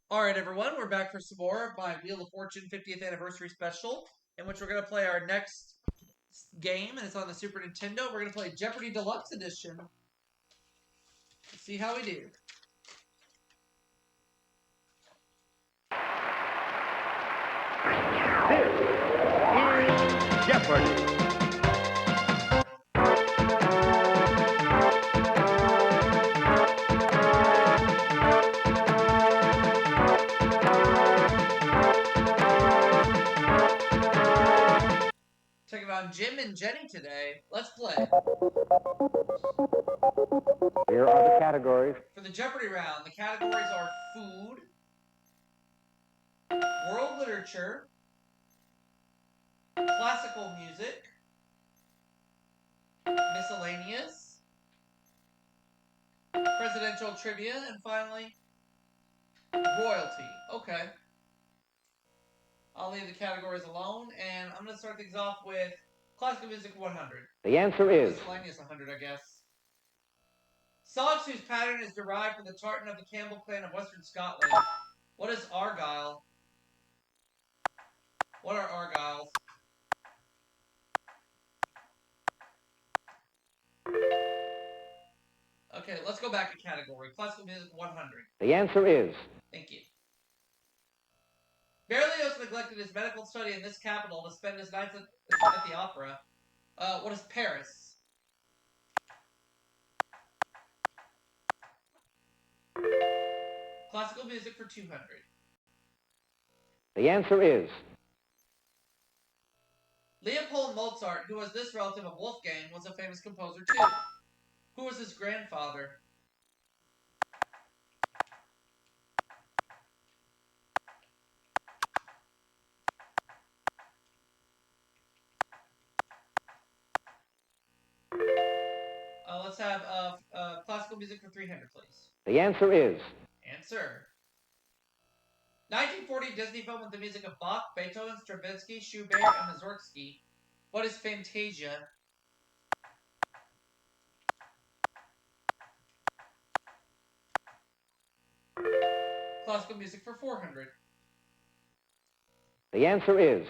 All right, everyone, we're back for some more of my Wheel of Fortune 50th anniversary special, in which we're going to play our next game, and it's on the Super Nintendo. We're going to play Jeopardy Deluxe Edition. Let's see how we do. This is Jeopardy! Taking on Jim and Jenny today. Let's play. Here are the categories. For the Jeopardy round, the categories are food, world literature, classical music, miscellaneous, presidential trivia, and finally, royalty. Okay. I'll leave the categories alone, and I'm going to start things off with classical music 100. The answer is Miscellaneous 100, I guess. Sauce whose pattern is derived from the tartan of the Campbell clan of Western Scotland. What is Argyle? What are Argyles? Okay, let's go back to category. Classical music 100. the answer is Thank you. Berlioz neglected his medical study in this capital to spend his nights at the opera. What is Paris? Classical music for 200. the answer is Leopold Mozart, who was this relative of Wolfgang, was a famous composer too. Who was his grandfather? Let's have classical music for 300, please. the answer is Answer. 1940 Disney film with the music of Bach, Beethoven, Stravinsky, Schubert, and Mussorgsky. What is Fantasia? Classical music for 400. the answer is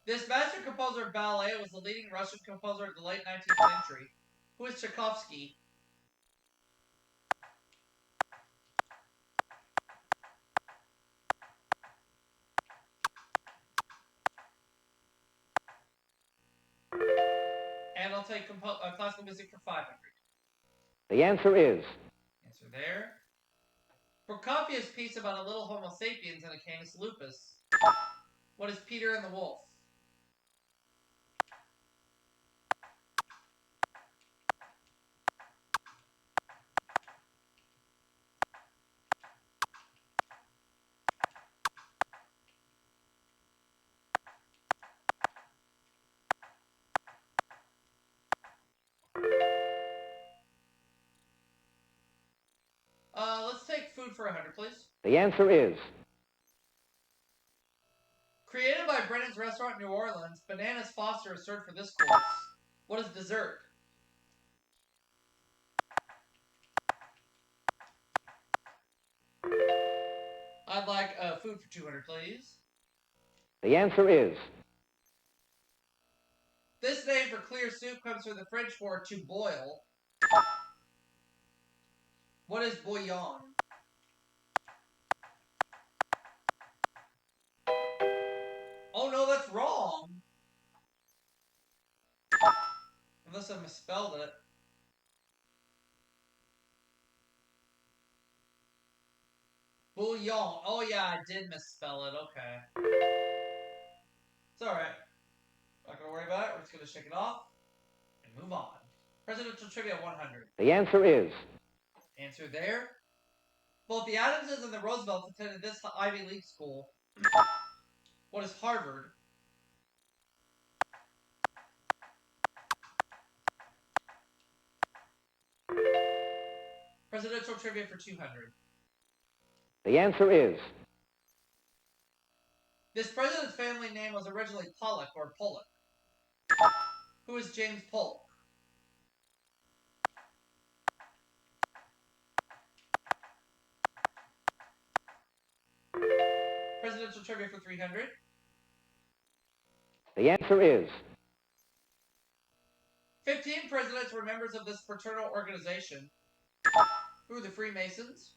This master composer of ballet was the leading Russian composer of the late 19th century. Who is Tchaikovsky? And I'll take classical music for 500. the answer is Answer there. Prokofiev's piece about a little Homo sapiens and a Canis lupus. What is Peter and the Wolf? Let's take food for 100, please. the answer is Created by Brennan's Restaurant in New Orleans, Bananas Foster is served for this course. What is dessert? I'd like food for 200, please. the answer is This name for clear soup comes from the French for to boil. What is bouillon? Oh no, that's wrong. Unless I misspelled it. Bouillon. Oh yeah, I did misspell it. Okay. It's alright. Not gonna worry about it. We're just gonna shake it off and move on. Presidential Trivia 100. the answer is Answer there. Both the Adamses and the Roosevelts attended this Ivy League school. What is Harvard? Presidential Trivia for 200. the answer is This president's family name was originally Pollock or Pollock. Who is James Polk? Presidential trivia for 300. The answer is 15 presidents were members of this fraternal organization. Who are the Freemasons?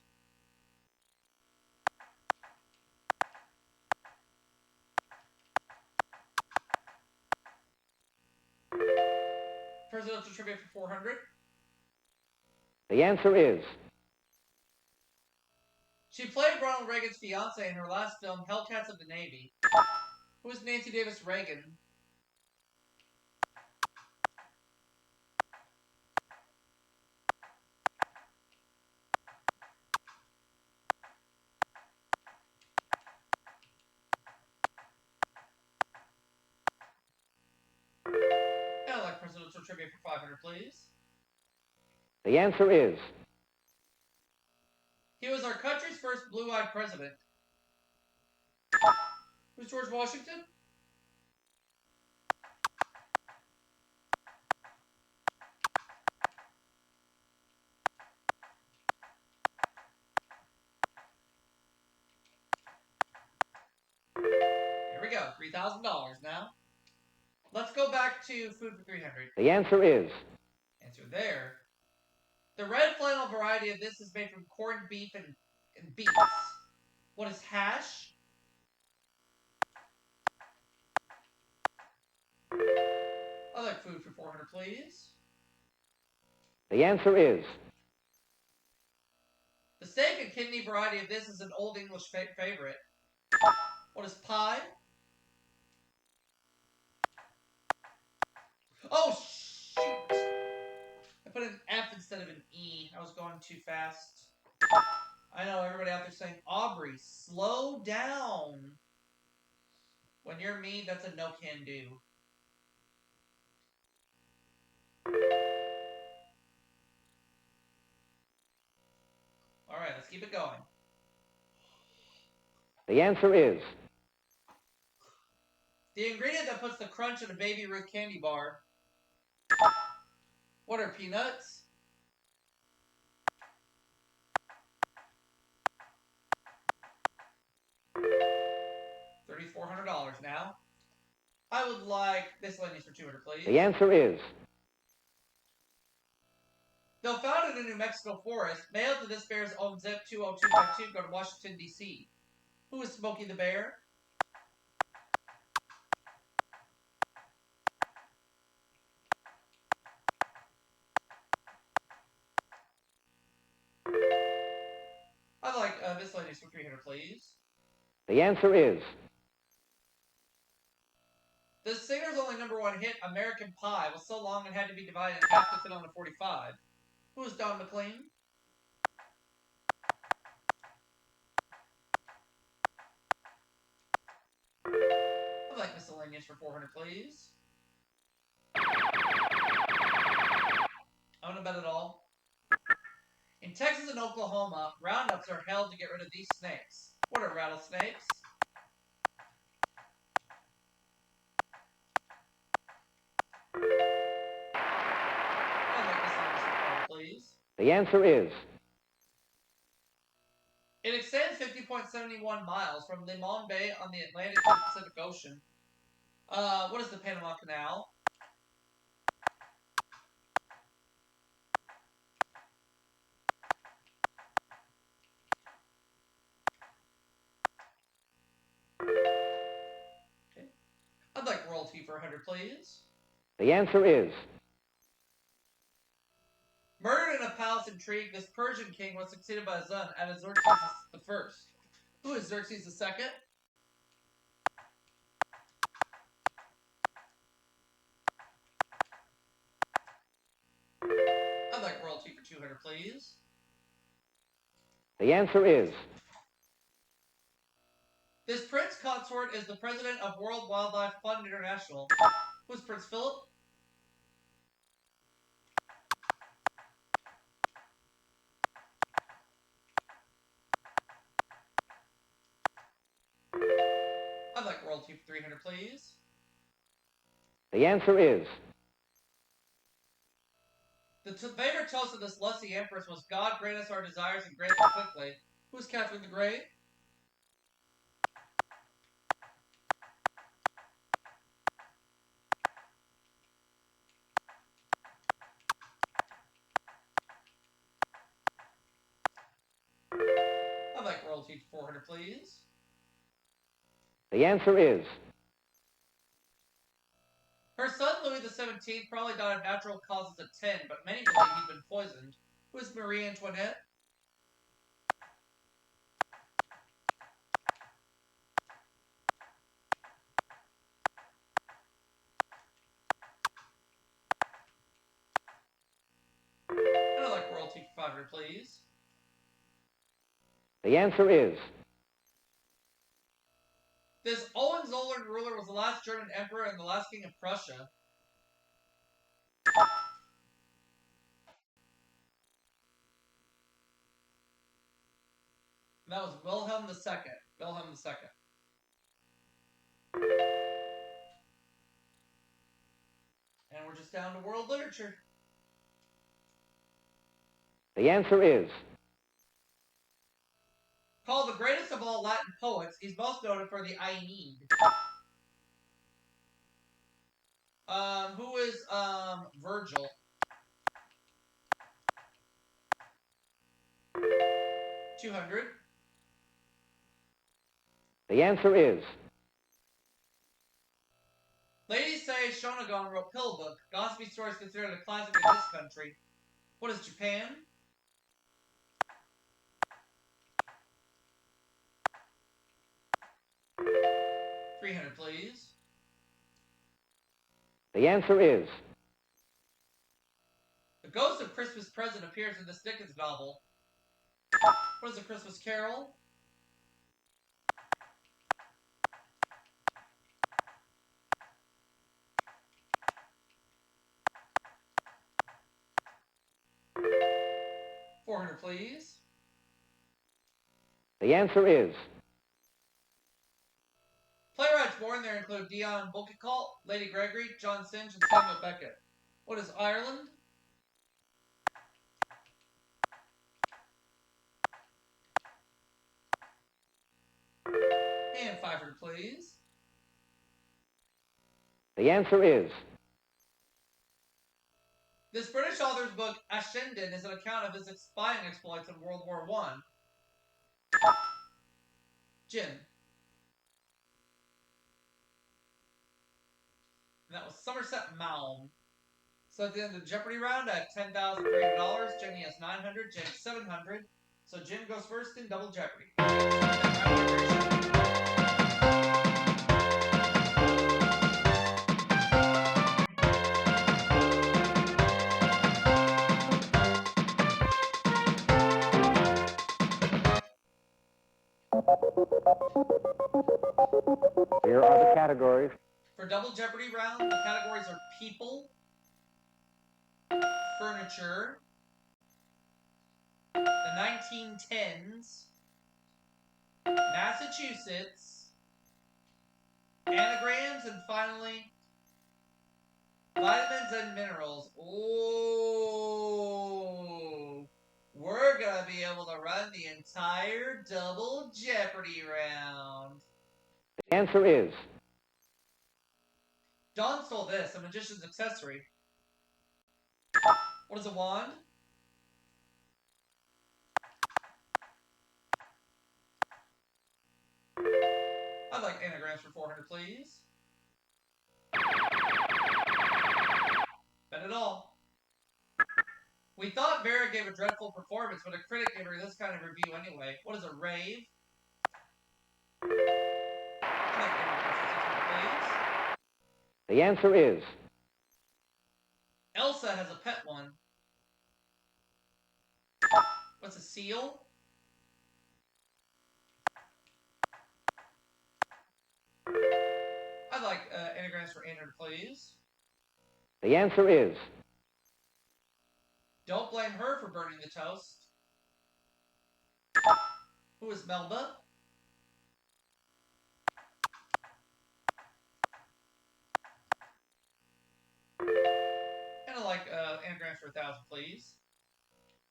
Presidential trivia for 400. the answer is She played Ronald Reagan's fiance in her last film, Hellcats of the Navy. Who is Nancy Davis Reagan? And I'd like presidential trivia for 500, please. the answer is He was our country's first blue-eyed president. Who's George Washington? Here we go, $3,000 now. Let's go back to food for 300. the answer is Answer there. The red flannel variety of this is made from corned beef and beets. What is hash? I like food for 400, please. the answer is The steak and kidney variety of this is an Old English favorite. What is pie? Oh, shoot! I put an F instead of an E. I was going too fast. I know everybody out there saying, Aubrey, slow down. When you're me, that's a no can do. Alright, let's keep it going. the answer is The ingredient that puts the crunch in a Baby Ruth candy bar. What are peanuts? $3,400 now. I would like miscellaneous for 200, please. the answer is Though found in a New Mexico forest, mailed to this bear's own zip 20252, go to Washington, D.C. Who is Smokey the Bear? I'd like miscellaneous for 300, please. the answer is The singer's only #1 hit, American Pie, was so long it had to be divided in half to fit on a 45. Who is Don McLean? I'd like miscellaneous for 400, please. I want to bet it all. In Texas and Oklahoma, roundups are held to get rid of these snakes. What are rattlesnakes? I'd like miscellaneous for 400, please. the answer is It extends 50.71 miles from Limon Bay on the Atlantic to the Pacific Ocean. What is the Panama Canal? Okay. I'd like royalty for 100, please. the answer is Murdered in a palace intrigue, this Persian king was succeeded by his son Xerxes I. Who is Xerxes II? I'd like royalty for 200, please. the answer is This prince consort is the president of World Wildlife Fund International. Who's Prince Philip? I'd like royalty for 300, please. the answer is The favorite toast of this lusty empress was, God grant us our desires and grant them quickly. Who's Catherine the Great? I'd like royalty for 400, please. The answer is. Her son, Louis XVII, probably died of natural causes at 10, but many believe he'd been poisoned. Who is Marie Antoinette? I'd like royalty for 500, please. The answer is. This Hohenzollern ruler was the last German emperor and the last king of Prussia. And that was Wilhelm II. Wilhelm II. And we're just down to world literature. The answer is. Called the greatest of all Latin poets, he's most noted for the Aeneid. Who is Virgil? $200. The answer is. Ladies say Shonagon wrote Pill Book. Gossipy stories considered a classic in this country. What is Japan? $300, please. The answer is. The ghost of Christmas Present appears in this Dickens novel. What is A Christmas Carol? $400, please. The answer is. Playwrights born there include Dion Boucicault, Lady Gregory, John Synge, and Samuel Beckett. What is Ireland? And $500, please. The answer is. This British author's book, Ascendant, is an account of his spying exploits in World War I. Gin. And that was Somerset Maugham. So at the end of the Jeopardy round, I have $10,300. Jenny has $900. Jen has $700. So Jim goes first in Double Jeopardy. Here are the categories. For Double Jeopardy round, the categories are people, furniture, the 1910s, Massachusetts, anagrams, and finally, vitamins and minerals. Ooh, we're gonna be able to run the entire Double Jeopardy round. The answer is. Don stole this, a magician's accessory. What is a wand? I'd like anagrams for 400, please. Bet it all. We thought Vera gave a dreadful performance, but a critic gave her this kind of review anyway. What is a rave? I'd like anagrams for 600, please. The answer is. Elsa has a pet one. What's a seal? I'd like anagrams for 800, please. The answer is. Don't blame her for burning the toast. Who is Melba? And I'd like anagrams for 1,000, please.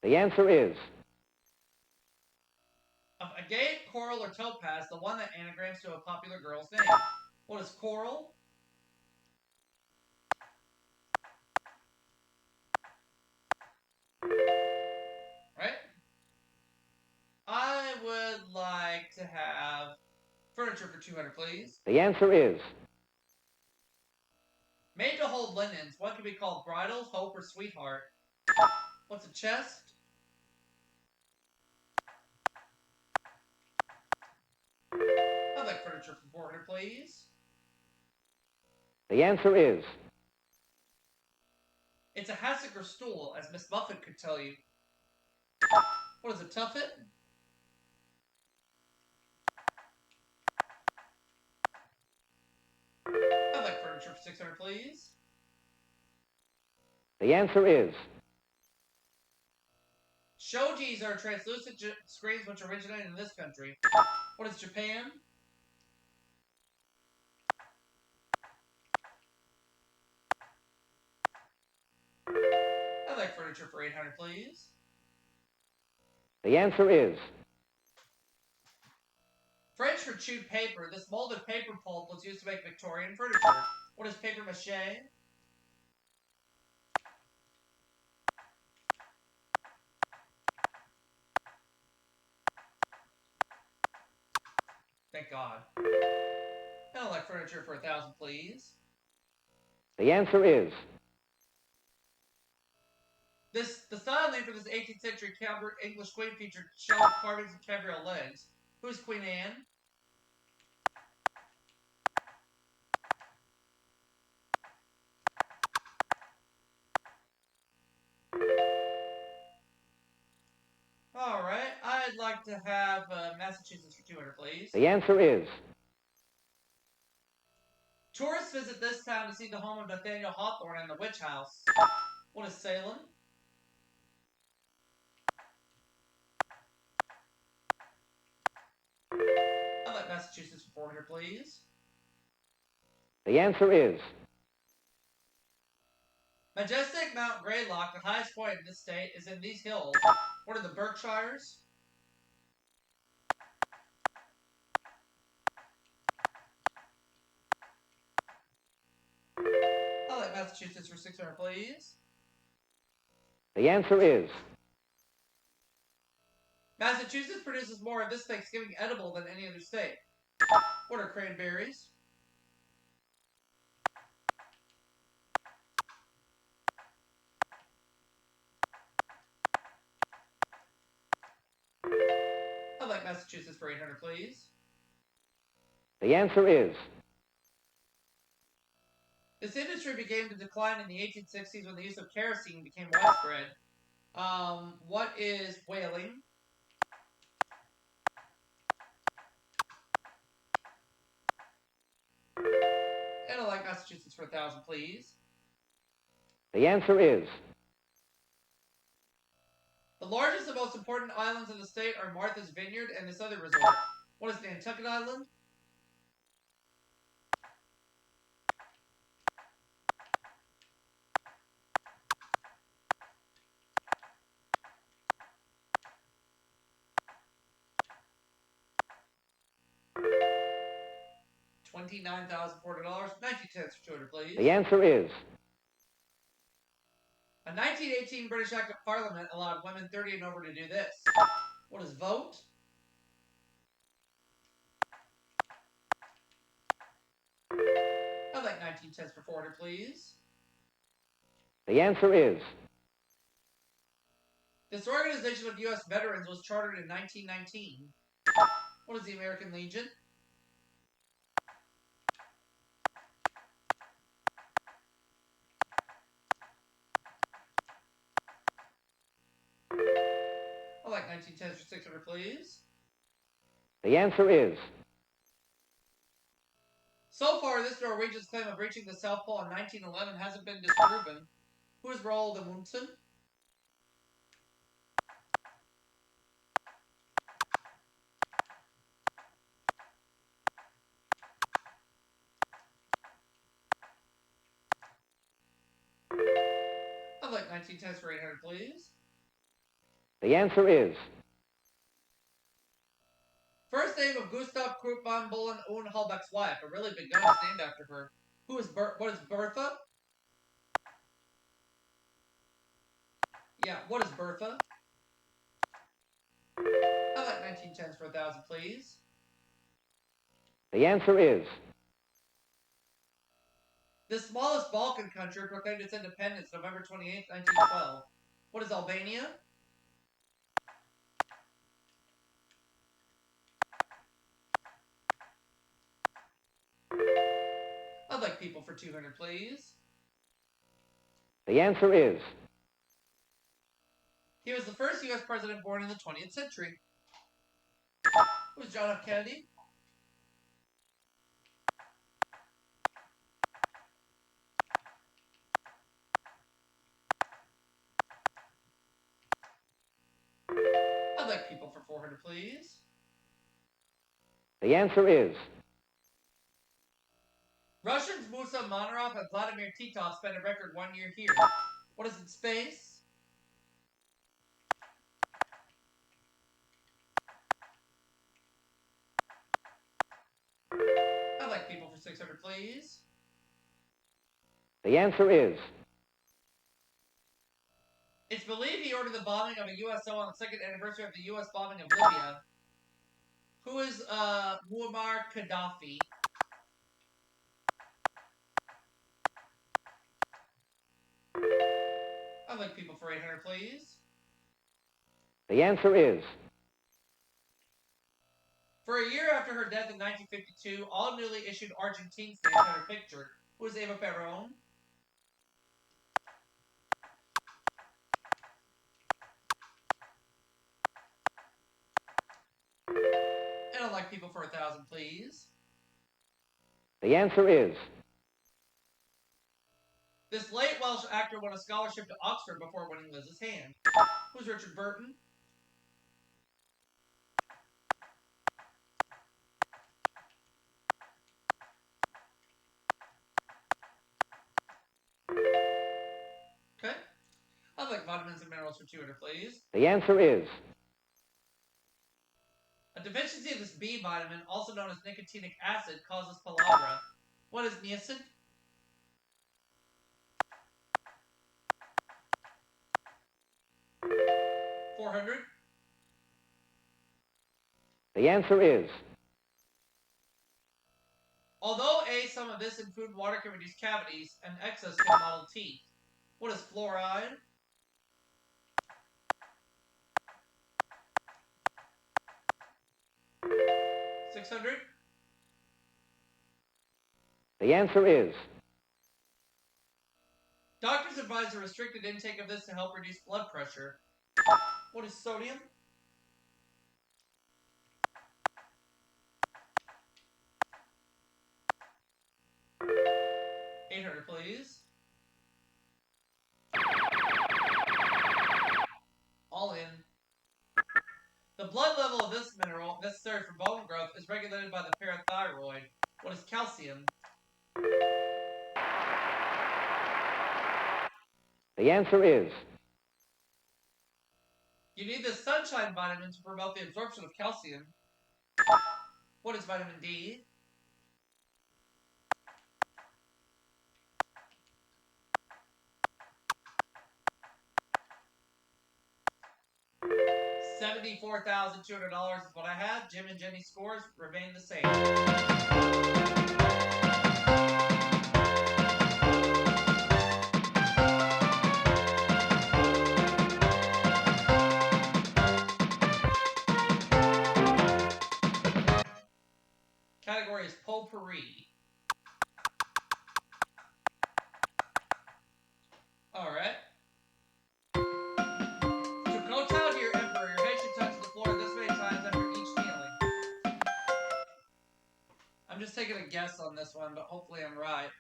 The answer is. Of agate, coral, or topaz, the one that anagrams to a popular girl's name. What is coral? Right? I would Furniture for 200, please. The answer is Made to hold linens. What can be called bridal, hope, or sweetheart? What's a chest? I'd like furniture for 400, please. the answer is It's a hassock or stool, as Miss Muffet could tell you. What is a tuffet? I'd like furniture for 600, please. the answer is Shojis are translucent screens which originated in this country. What is Japan? I'd like furniture for 800, please. the answer is French for chewed paper. This molded paper pulp was used to make Victorian furniture. What is paper mache? Thank God. I'd like furniture for 1,000, please. the answer is The style name for this 18th century English queen featured shell carvings and cabriole legs. Who's Queen Anne? Alright, I'd like to have Massachusetts for 200, please. the answer is Tourists visit this town to see the home of Nathaniel Hawthorne and the Witch House. What is Salem? I'd like Massachusetts for 400, please. the answer is Majestic Mount Greylock, the highest point in this state, is in these hills. What are the Berkshires? I'd like Massachusetts for 600, please. the answer is Massachusetts produces more of this Thanksgiving edible than any other state. What are cranberries? I'd like Massachusetts for 800, please. the answer is This industry began to decline in the 1860s when the use of kerosene became widespread. What is whaling? And I'd like Massachusetts for 1,000, please. the answer is The largest and most important islands in the state are Martha's Vineyard and this other resort. What is Nantucket Island? $29,400. 19 cents for 200, please. the answer is A 1918 British Act of Parliament allowed women 30 and over to do this. What is vote? I'd like 19 cents for 400, please. the answer is This organization of U.S. veterans was chartered in 1919. What is the American Legion? I'd like 19 cents for 600, please. the answer is So far, this Norwegian's claim of reaching the South Pole in 1911 hasn't been disproven. Who is Roald Amundsen? I'd like 19 cents for 800, please. the answer is First name of Gustav Krupp von Bullen und Halbach's wife. A really big gun is named after her. What is Bertha? Yeah, what is Bertha? I'd like 19 cents for 1,000, please. The answer is. The smallest Balkan country proclaimed its independence November 28, 1912. What is Albania? I'd like people for 200, please. The answer is. He was the first U.S. president born in the 20th century. Who was John F. Kennedy? I'd like people for 400, please. The answer is. Russians Musa Manarov and Vladimir Titov spent a record 1 year here. What is in space? I'd like people for 600, please. The answer is. It's believed he ordered the bombing of a USO on the second anniversary of the U.S. bombing of Libya. Who is Muammar Gaddafi? I'd like people for 800, please. The answer is. For a year after her death in 1952, all newly issued Argentine stamps had her picture. Who is Eva Perón? And I'd like people for 1,000, please. The answer is. This late Welsh actor won a scholarship to Oxford before winning Liz's hand. Who's Richard Burton? Okay. I'd like vitamins and minerals for 200, please. The answer is. A deficiency of this B vitamin, also known as nicotinic acid, causes pellagra. What is niacin? $400. The answer is. Although some of this in food and water can reduce cavities, and excess can mottle teeth. What is fluoride? $600. The answer is. Doctors advise a restricted intake of this to help reduce blood pressure. What is sodium? $800, please. All in. The blood level of this mineral, necessary for bone growth, is regulated by the parathyroid. What is calcium? The answer is. You need the sunshine vitamin to promote the absorption of calcium. What is vitamin D? $74,200 is what I have. Jim and Jenny's scores remain the same. Category is potpourri. Alright. To kowtow to your emperor, your head should touch the floor this many times after each kneeling. I'm just taking a guess on this one, but hopefully I'm right.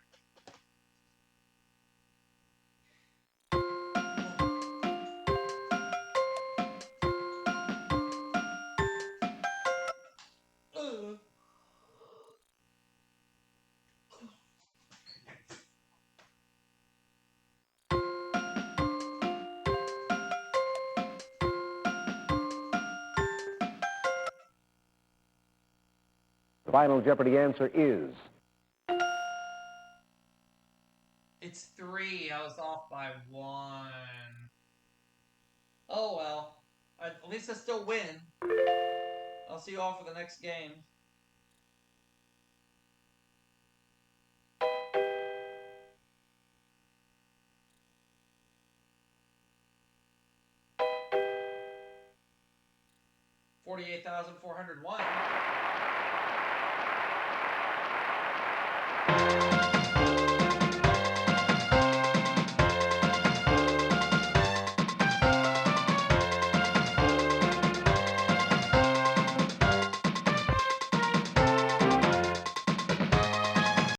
The final Jeopardy answer is. It's 3. I was off by 1. Oh well. At least I still win. I'll see you all for the next game. 48,401.